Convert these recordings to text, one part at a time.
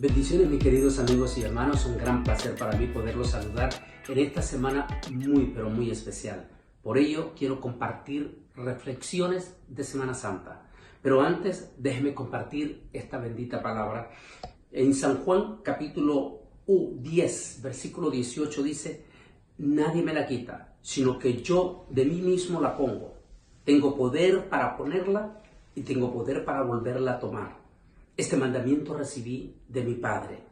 Bendiciones, mis queridos amigos y hermanos, un gran placer para mí poderlos saludar en esta semana muy especial. Por ello quiero compartir reflexiones de Semana Santa. Pero antes déjeme compartir esta bendita palabra. En San Juan capítulo 10, versículo 18 dice: nadie me la quita, sino que yo de mí mismo la pongo. Tengo poder para ponerla y tengo poder para volverla a tomar. Este mandamiento recibí de mi Padre.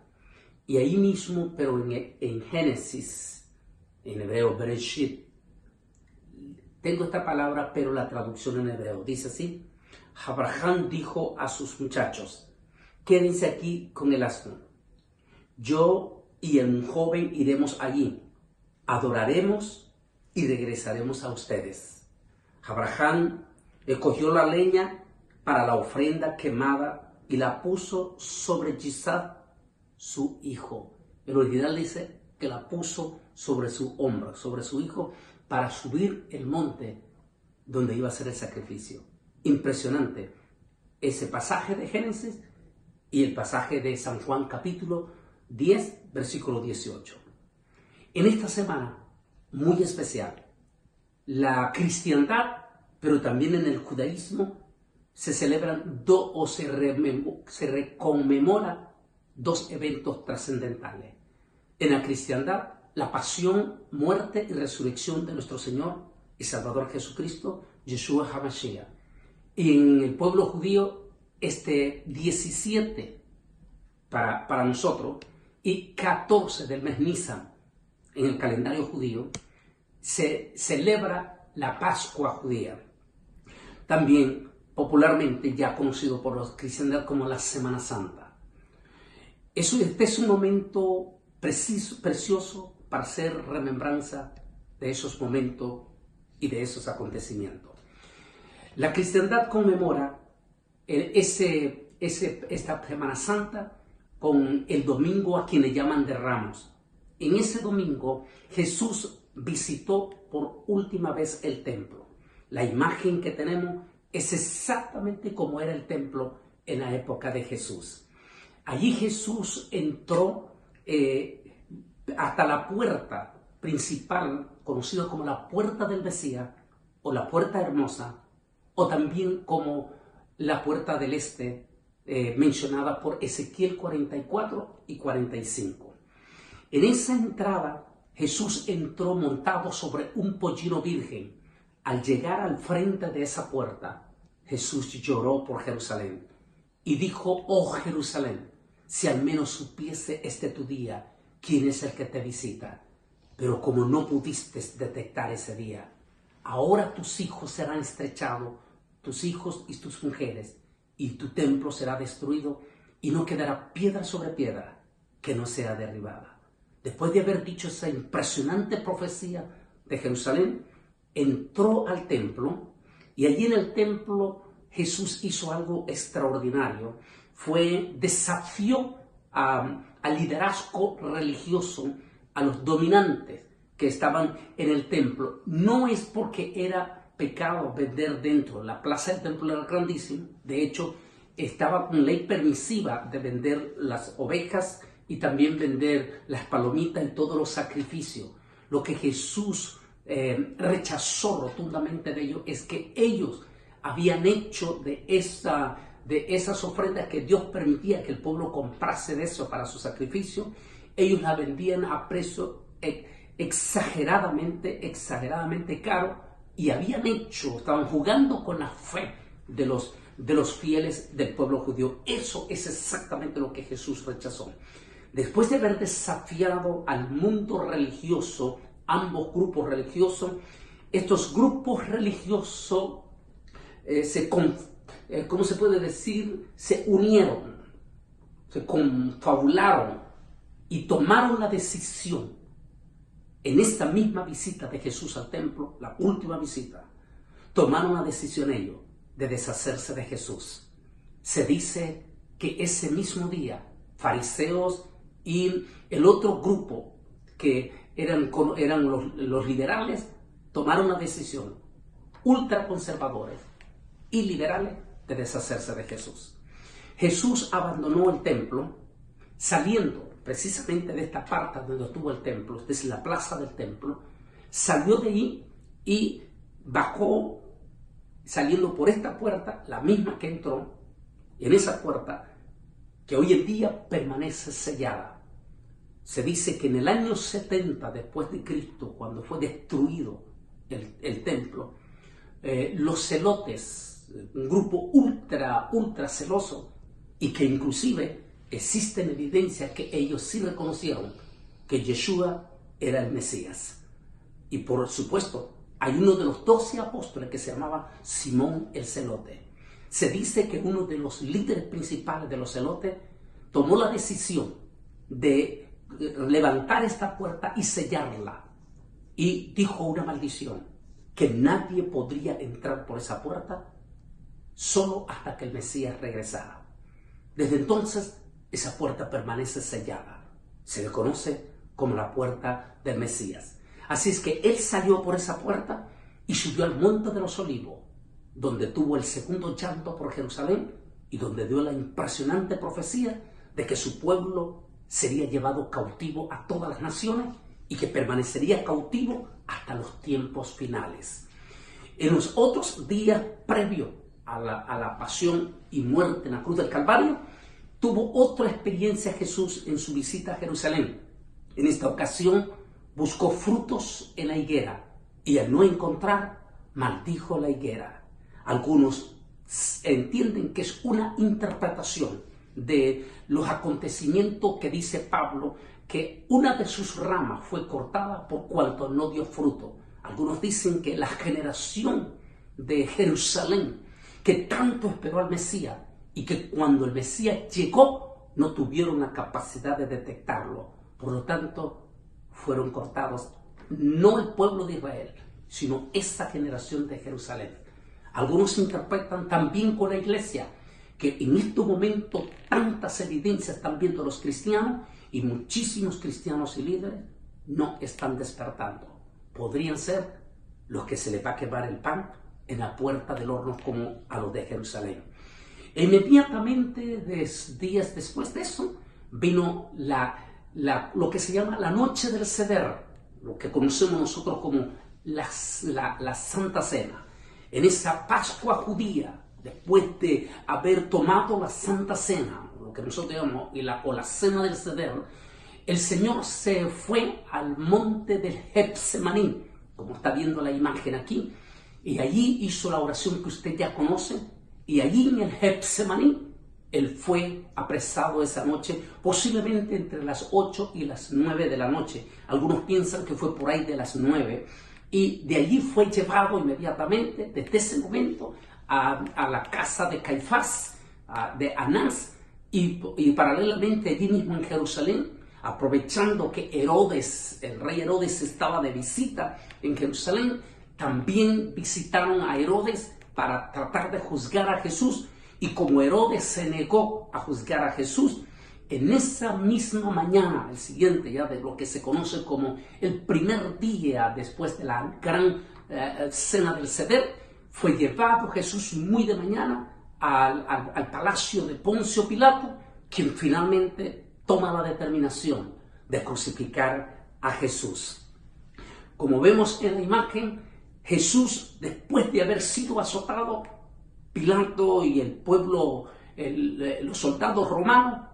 Y ahí mismo, pero en Génesis, en hebreo, Bereshit, tengo esta palabra, pero la traducción en hebreo dice así: Abraham dijo a sus muchachos, quédense aquí con el asno. Yo y el joven iremos allí, adoraremos y regresaremos a ustedes. Abraham cogió la leña para la ofrenda quemada y la puso sobre Isaac, su hijo. El original dice que la puso sobre su hombro, sobre su hijo, para subir el monte donde iba a ser el sacrificio. Impresionante ese pasaje de Génesis y el pasaje de San Juan capítulo 10, versículo 18. En esta semana muy especial, la cristiandad, pero también en el judaísmo, se celebran se conmemora dos eventos trascendentales. En la cristiandad, la pasión, muerte y resurrección de nuestro Señor y Salvador Jesucristo, Yeshua HaMashiach. Y en el pueblo judío, este 17 para nosotros y 14 del mes Nisan en el calendario judío, se celebra la Pascua judía. También popularmente ya conocido por los cristianos como la Semana Santa. Este es un momento precioso para hacer remembranza de esos momentos y de esos acontecimientos. La cristiandad conmemora esta Semana Santa con el domingo a quien le llaman de Ramos. En ese domingo Jesús visitó por última vez el templo. La imagen que tenemos es exactamente como era el templo en la época de Jesús. Allí Jesús entró hasta la puerta principal, conocida como la puerta del Mesías, o la puerta hermosa, o también como la puerta del este, mencionada por Ezequiel 44 y 45. En esa entrada, Jesús entró montado sobre un pollino virgen. Al llegar al frente de esa puerta, Jesús lloró por Jerusalén y dijo: oh Jerusalén, si al menos supiese tu día quién es el que te visita. Pero como no pudiste detectar ese día, ahora tus hijos serán estrechados, tus hijos y tus mujeres, y tu templo será destruido y no quedará piedra sobre piedra que no sea derribada. Después de haber dicho esa impresionante profecía de Jerusalén, entró al templo y allí en el templo Jesús hizo algo extraordinario. Desafió al liderazgo religioso, a los dominantes que estaban en el templo. No es porque era pecado vender dentro. La plaza del templo era grandísima. De hecho, estaba con ley permisiva de vender las ovejas y también vender las palomitas y todos los sacrificios. Lo que Jesús rechazó rotundamente de ellos es que ellos habían hecho de esas ofrendas que Dios permitía que el pueblo comprase de eso para su sacrificio, ellos la vendían a precio exageradamente caro, y estaban jugando con la fe de los fieles del pueblo judío. Eso es exactamente lo que Jesús rechazó. Después de haber desafiado al mundo religioso, ambos grupos religiosos, estos grupos religiosos ¿cómo se puede decir? Se unieron, se confabularon y tomaron la decisión en esta misma visita de Jesús al templo, la última visita. Tomaron la decisión ellos de deshacerse de Jesús. Se dice que ese mismo día, fariseos y el otro grupo que eran los liberales, tomaron la decisión, ultraconservadores y liberales, de deshacerse de Jesús. Jesús abandonó el templo saliendo precisamente de esta parte donde estuvo el templo, desde la plaza del templo, salió de ahí y bajó, saliendo por esta puerta, la misma que entró, en esa puerta que hoy en día permanece sellada. Se dice que en el año 70 después de Cristo, cuando fue destruido el templo, los celotes, un grupo ultra celoso, y que inclusive existen evidencias que ellos sí reconocieron que Yeshua era el Mesías. Y por supuesto, hay uno de los 12 apóstoles que se llamaba Simón el Celote. Se dice que uno de los líderes principales de los celotes tomó la decisión de levantar esta puerta y sellarla. Y dijo una maldición, que nadie podría entrar por esa puerta solo hasta que el Mesías regresara. Desde entonces, esa puerta permanece sellada. Se le conoce como la puerta del Mesías. Así es que él salió por esa puerta y subió al monte de los Olivos, donde tuvo el segundo llanto por Jerusalén y donde dio la impresionante profecía de que su pueblo sería llevado cautivo a todas las naciones y que permanecería cautivo hasta los tiempos finales. En los otros días previos a la pasión y muerte en la cruz del Calvario, tuvo otra experiencia Jesús en su visita a Jerusalén. En esta ocasión buscó frutos en la higuera y al no encontrar, maldijo la higuera. Algunos entienden que es una interpretación de los acontecimientos que dice Pablo, que una de sus ramas fue cortada por cuanto no dio fruto. Algunos dicen que la generación de Jerusalén, que tanto esperó al Mesías y que cuando el Mesías llegó no tuvieron la capacidad de detectarlo, por lo tanto fueron cortados, no el pueblo de Israel, sino esa generación de Jerusalén. Algunos interpretan también con la iglesia, que en este momento tantas evidencias están viendo los cristianos y muchísimos cristianos y líderes no están despertando. Podrían ser los que se les va a quemar el pan en la puerta del horno como a los de Jerusalén. E inmediatamente, días después de eso, vino lo que se llama la noche del Seder, lo que conocemos nosotros como la Santa Cena. En esa Pascua judía, después de haber tomado la Santa Cena, lo que nosotros llamamos o la Cena del Seder, el Señor se fue al monte del Getsemaní, como está viendo la imagen aquí, y allí hizo la oración que usted ya conoce, y allí en el Getsemaní, él fue apresado esa noche, posiblemente entre las 8 y las 9 de la noche. Algunos piensan que fue por ahí de las 9, y de allí fue llevado inmediatamente, desde ese momento, a la casa de Caifás, de Anás, y paralelamente allí mismo en Jerusalén, aprovechando que Herodes, el rey Herodes, estaba de visita en Jerusalén, también visitaron a Herodes para tratar de juzgar a Jesús. Y como Herodes se negó a juzgar a Jesús, en esa misma mañana, el siguiente ya de lo que se conoce como el primer día después de la gran cena del Seder, fue llevado Jesús muy de mañana al palacio de Poncio Pilato, quien finalmente toma la determinación de crucificar a Jesús. Como vemos en la imagen, Jesús, después de haber sido azotado, Pilato y el pueblo, los soldados romanos,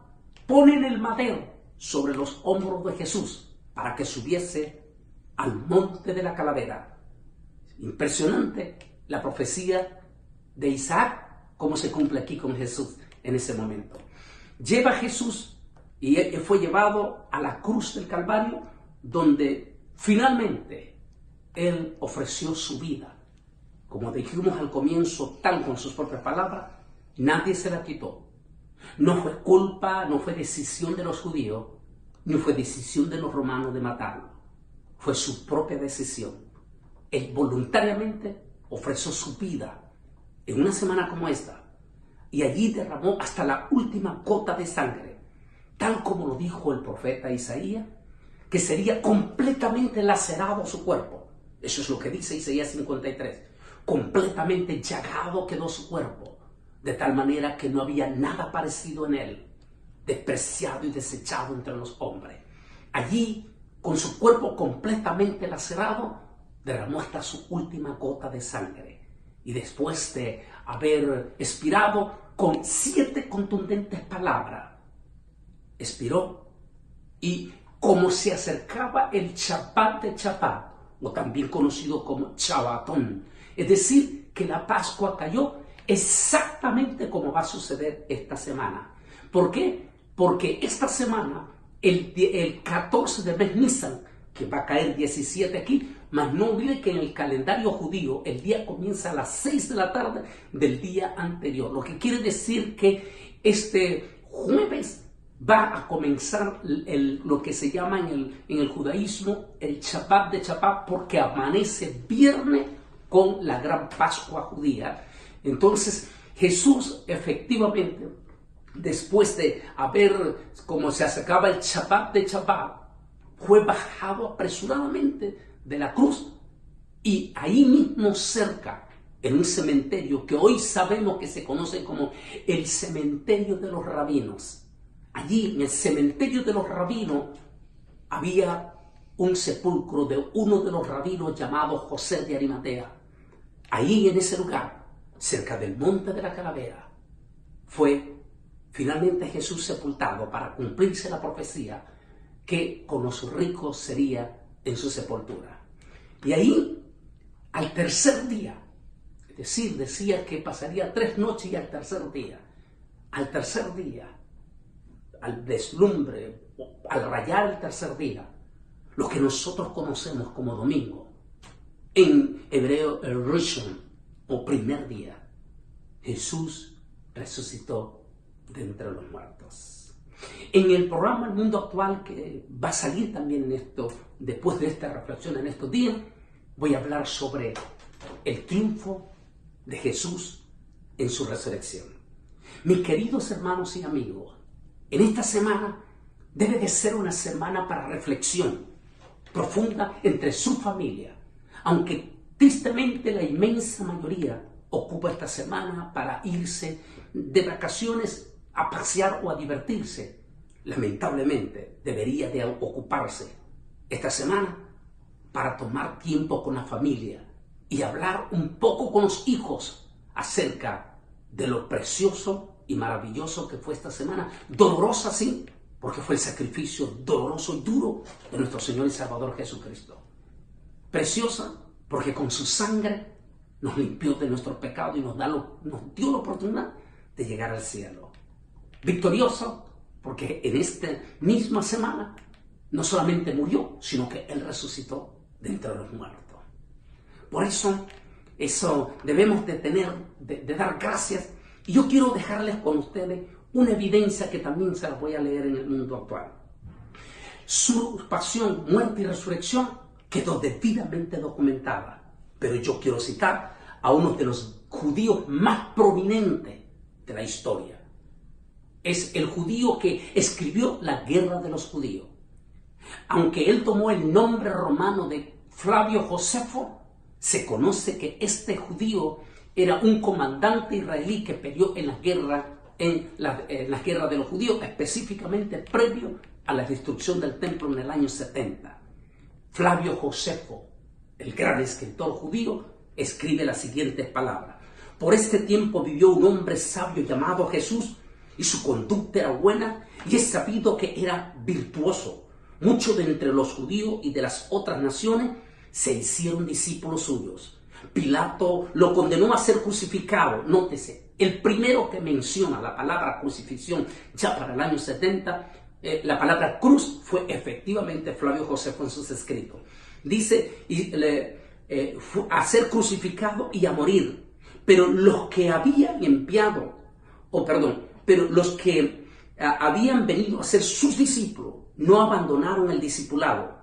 ponen el madero sobre los hombros de Jesús para que subiese al monte de la calavera. Impresionante la profecía de Isaac, cómo se cumple aquí con Jesús en ese momento. Lleva a Jesús y él fue llevado a la cruz del Calvario, donde finalmente él ofreció su vida. Como dijimos al comienzo, tal con sus propias palabras, nadie se la quitó. No fue culpa, no fue decisión de los judíos, ni fue decisión de los romanos de matarlo. Fue su propia decisión. Él voluntariamente ofreció su vida en una semana como esta, y allí derramó hasta la última gota de sangre, tal como lo dijo el profeta Isaías, que sería completamente lacerado su cuerpo. Eso es lo que dice Isaías 53. Completamente llagado quedó su cuerpo, de tal manera que no había nada parecido en él. despreciado y desechado entre los hombres. Allí, con su cuerpo completamente lacerado, derramó hasta su última gota de sangre. Y después de haber expirado con 7 contundentes palabras, expiró. Y como se acercaba el Shabbat de Shabbat, o también conocido como Shabbatón, es decir, que la Pascua cayó exactamente como va a suceder esta semana. ¿Por qué? Porque esta semana, el 14 de mes Nisan, que va a caer 17 aquí, mas no olvide que en el calendario judío el día comienza a las 6 de la tarde del día anterior, lo que quiere decir que este jueves va a comenzar lo que se llama en el judaísmo el Shabbat de Shabbat, porque amanece viernes con la gran Pascua judía. Entonces Jesús efectivamente, después de haber, como se acercaba el Shabbat de Shabbat, fue bajado apresuradamente de la cruz, y ahí mismo cerca, en un cementerio que hoy sabemos que se conoce como el cementerio de los rabinos, allí en el cementerio de los rabinos había un sepulcro de uno de los rabinos llamado José de Arimatea. Ahí en ese lugar, cerca del monte de la Calavera, fue finalmente Jesús sepultado para cumplirse la profecía que con los ricos sería en su sepultura. Y ahí, al tercer día, es decir, decía que pasaría 3 noches y al tercer día, al deslumbre, al rayar el tercer día, lo que nosotros conocemos como domingo, en hebreo el Rishon, o primer día, Jesús resucitó de entre los muertos. En el programa El Mundo Actual, que va a salir también en esto, después de esta reflexión en estos días, voy a hablar sobre el triunfo de Jesús en su resurrección. Mis queridos hermanos y amigos, en esta semana debe de ser una semana para reflexión profunda entre su familia, aunque tristemente la inmensa mayoría ocupa esta semana para irse de vacaciones a pasear o a divertirse. Lamentablemente debería de ocuparse esta semana para tomar tiempo con la familia y hablar un poco con los hijos acerca de lo precioso y maravilloso que fue esta semana. Dolorosa, sí, porque fue el sacrificio doloroso y duro de nuestro Señor y Salvador Jesucristo. Preciosa porque con su sangre nos limpió de nuestro pecado y nos dio la oportunidad de llegar al cielo. Victoriosa porque en esta misma semana no solamente murió, sino que Él resucitó de entre los muertos. Por eso debemos de dar gracias. Y yo quiero dejarles con ustedes una evidencia que también se las voy a leer en El Mundo Actual. Su pasión, muerte y resurrección quedó debidamente documentada. Pero yo quiero citar a uno de los judíos más prominentes de la historia. Es el judío que escribió la Guerra de los Judíos. Aunque él tomó el nombre romano de Flavio Josefo, se conoce que este judío era un comandante israelí que peleó en la guerra de los judíos, específicamente previo a la destrucción del templo en el año 70. Flavio Josefo, el gran escritor judío, escribe las siguientes palabras: por este tiempo vivió un hombre sabio llamado Jesús, y su conducta era buena, y es sabido que era virtuoso. Muchos de entre los judíos y de las otras naciones se hicieron discípulos suyos. Pilato lo condenó a ser crucificado. Nótese, el primero que menciona la palabra crucifixión ya para el año 70, la palabra cruz, fue efectivamente Flavio Josefo en sus escritos. Dice a ser crucificado y a morir. Pero los que habían habían venido a ser sus discípulos no abandonaron el discipulado.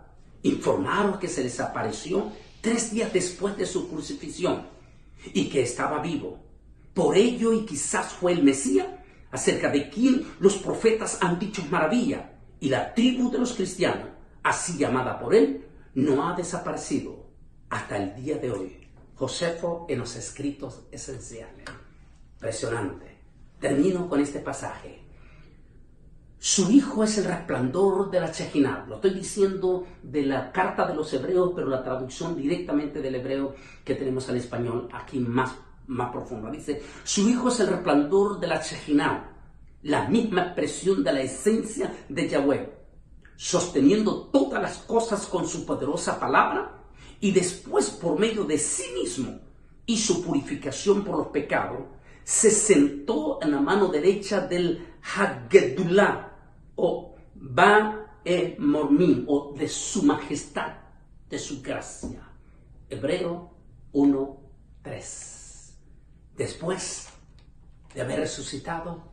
Informaron que se les apareció 3 días después de su crucifixión y que estaba vivo. Por ello, y quizás fue el Mesías, acerca de quien los profetas han dicho maravilla, y la tribu de los cristianos, así llamada por él, no ha desaparecido hasta el día de hoy. Josefo en los escritos esenciales. Impresionante. Termino con este pasaje. Su Hijo es el resplandor de la Shejinah. Lo estoy diciendo de la carta de los hebreos, pero la traducción directamente del hebreo que tenemos al español aquí más profunda. Dice, su Hijo es el resplandor de la Shejinah, la misma expresión de la esencia de Yahweh, sosteniendo todas las cosas con su poderosa palabra, y después por medio de sí mismo y su purificación por los pecados, se sentó en la mano derecha del Hagedullah, o Ba-e-Mormim, o de su majestad, de su gracia. Hebreo 1:3. Después de haber resucitado,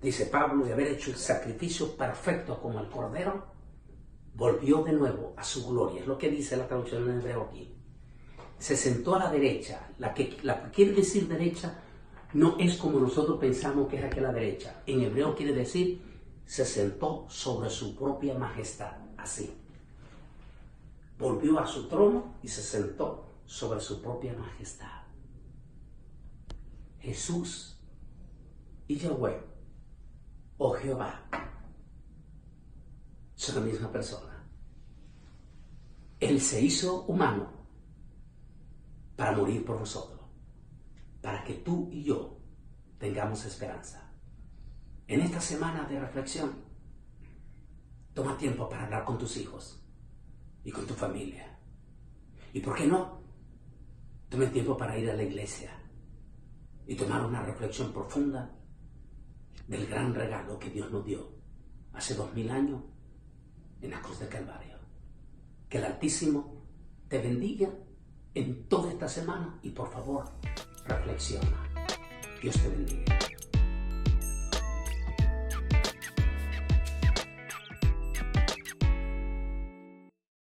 dice Pablo, de haber hecho el sacrificio perfecto como el Cordero, volvió de nuevo a su gloria. Es lo que dice la traducción en hebreo aquí. Se sentó a la derecha. La que quiere decir derecha no es como nosotros pensamos que es aquí a la derecha. En hebreo quiere decir, se sentó sobre su propia majestad, así. Volvió a su trono y se sentó sobre su propia majestad. Jesús y Yahweh, o Jehová, son la misma persona. Él se hizo humano para morir por nosotros, para que tú y yo tengamos esperanza. En esta semana de reflexión, toma tiempo para hablar con tus hijos y con tu familia. ¿Y por qué no? Tome tiempo para ir a la iglesia y tomar una reflexión profunda del gran regalo que Dios nos dio hace 2000 años en la cruz del Calvario. Que el Altísimo te bendiga en toda esta semana y por favor, reflexiona. Dios te bendiga.